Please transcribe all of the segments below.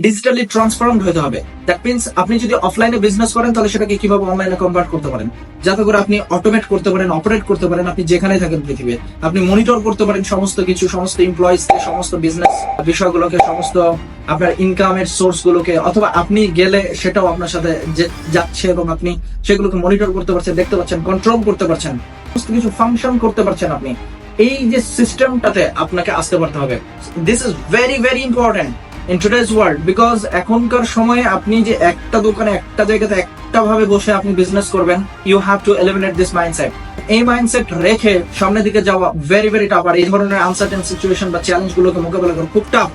Digitally ট্রান্সফরমড হতে হবে। That means আপনি যদি অফলাইনে বিজনেস করেন তাহলে সেটাকে কিভাবে অনলাইনে কনভার্ট করতে পারেন, যাতে করে আপনি অটোমেট করতে পারেন, অপারেট করতে পারেন, আপনি যেখানে থাকেন পৃথিবীর, আপনি মনিটর করতে পারেন সমস্ত কিছু, সমস্ত এমপ্লয়িজকে, সমস্ত বিজনেস বিষয়গুলোকে, সমস্ত আপনার ইনকামের সোর্স গুলোকে, অথবা আপনি গেলে সেটাও আপনার সাথে যাচ্ছে এবং আপনি সেগুলোকে মনিটর করতে পারছেন, দেখতে পাচ্ছেন, কন্ট্রোল করতে পারছেন, সমস্ত কিছু ফাংশন করতে পারছেন আপনি। এই যে সিস্টেমটাতে আপনাকে আসতে পারতে হবে। This is very very important in today's world, because এখনকার সময়ে আপনি যে একটা দোকানে একটা জায়গাতে একটা ভাবে বসে আপনি বিজনেস করবেন, you have to eliminate this mindset. এই মাইন্ডসেট রেখে সামনের দিকে যাওয়া ভেরি ভেরি টাফ। আর এই ধরনের আনসার্টেন সিচুয়েশন বা চ্যালেঞ্জ গুলোকে মোকাবেলা করা খুব টাফ।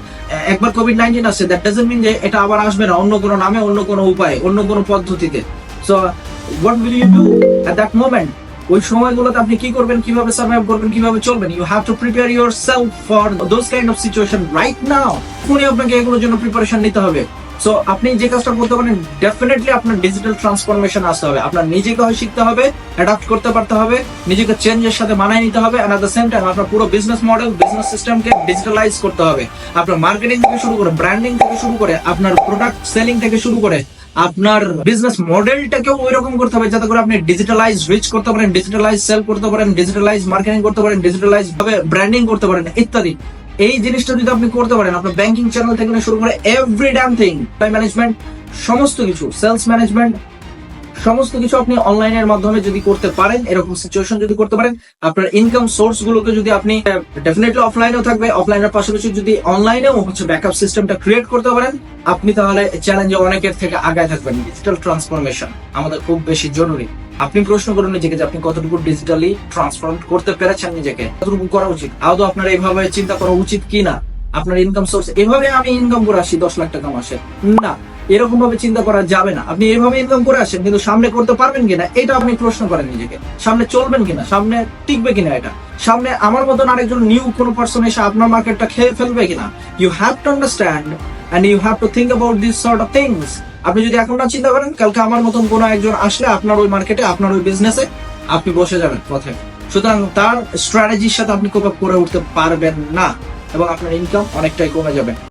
একবার কোভিড-19 আসছে, দ্যাট ডাজন্ট মিন যে এটা আবার আসবে না, অন্য কোনো নামে, অন্য কোনো উপায়ে, অন্য কোনো পদ্ধতিতে। So what will you do at that moment? ওই সময়গুলোতে আপনি কি করবেন, কিভাবে সার্ভাইভ করবেন, কিভাবে চলবেন? You have to prepare yourself for those kind of situation right now. এখনই আপনাকে এগুলোর জন্য প্রিপারেশন নিতে হবে। সো আপনি যে কাজটা করতে পারেন, ডেফিনেটলি আপনার ডিজিটাল ট্রান্সফরমেশন আসতে হবে। আপনার নিজেকে হয় শিখতে হবে, অ্যাডাপ্ট করতে পারতে হবে, নিজেকে চেঞ্জের সাথে মানায় নিতে হবে, and at the same time আপনার পুরো বিজনেস মডেল, বিজনেস সিস্টেমকে ডিজিটালাইজ করতে হবে। আপনার মার্কেটিং থেকে শুরু করে, ব্র্যান্ডিং থেকে শুরু করে, আপনার প্রোডাক্ট সেলিং থেকে শুরু করে, আপনার বিজনেস মডেলটাকেও ওই রকম করতে হবে যাতে করে আপনি ডিজিটালাইজ রিচ করতে পারেন, ডিজিটালাইজ সেল করতে পারেন, ডিজিটালাইজ মার্কেটিং করতে পারেন, ডিজিটালাইজ ভাবে ব্র্যান্ডিং করতে পারেন ইত্যাদি। এই জিনিসটা যদি আপনি করতে পারেন, আপনার ব্যাংকিং চ্যানেল থেকে শুরু করে every damn thing, time management, সমস্ত কিছু, সেলস ম্যানেজমেন্ট, সমস্ত কিছু আপনি অনলাইনের মাধ্যমে যদি করতে পারেন, এরকম সিচুয়েশন যদি করতে পারেন, আপনার ইনকাম সোর্স গুলোকে যদি আপনি ডেফিনেটলি অফলাইনেও থাকবে, অফলাইনের পাশাপাশি যদি অনলাইনেও ব্যাকআপ সিস্টেমটা ক্রিয়েট করতে পারেন, আপনি তাহলে চ্যালেঞ্জে অনেকের থেকে আগায় থাকবেন। ডিজিটাল ট্রান্সফরমেশন আমাদের খুব বেশি জরুরি। আপনি প্রশ্ন করুন নিজেকে যে আপনি কতটুকু ডিজিটালি ট্রান্সফর্ম করতে পেরেছেন নিজেকে, কতটুকু করা উচিত, আদৌ আপনার এইভাবে চিন্তা করা উচিত কিনা। আপনার ইনকাম সোর্স এভাবে আমি ইনকাম করে আসি 10 লাখ টাকা মাসে, না, এরকম ভাবে চিন্তা করা যাবে না। আপনি এভাবে ইনকাম করে আসেন, কিন্তু সামনে করতে পারবেন কিনা এটা আপনি প্রশ্ন করেন নিজেকে। সামনে চলবেন কিনা, সামনে টিকবে কিনা, এটা সামনে আমার মতন আরেকজন নিউ কোনো পার্সন এসে আপনার মার্কেটটা খেয়ে ফেলবে কিনা। You have to understand and you have to think about this sort of things. আপনি যদি এখন না চিন্তা করেন, কালকে আমার মতন কোনো একজন আসলে আপনার ওই মার্কেটে, আপনার ওই বিজনেসে আপনি বসে যাবেন পথে। সুতরাং তার স্ট্র্যাটেজির সাথে আপনি কোপ আপ করে উঠতে পারবেন না এবং আপনার ইনকাম অনেকটাই কমে যাবে।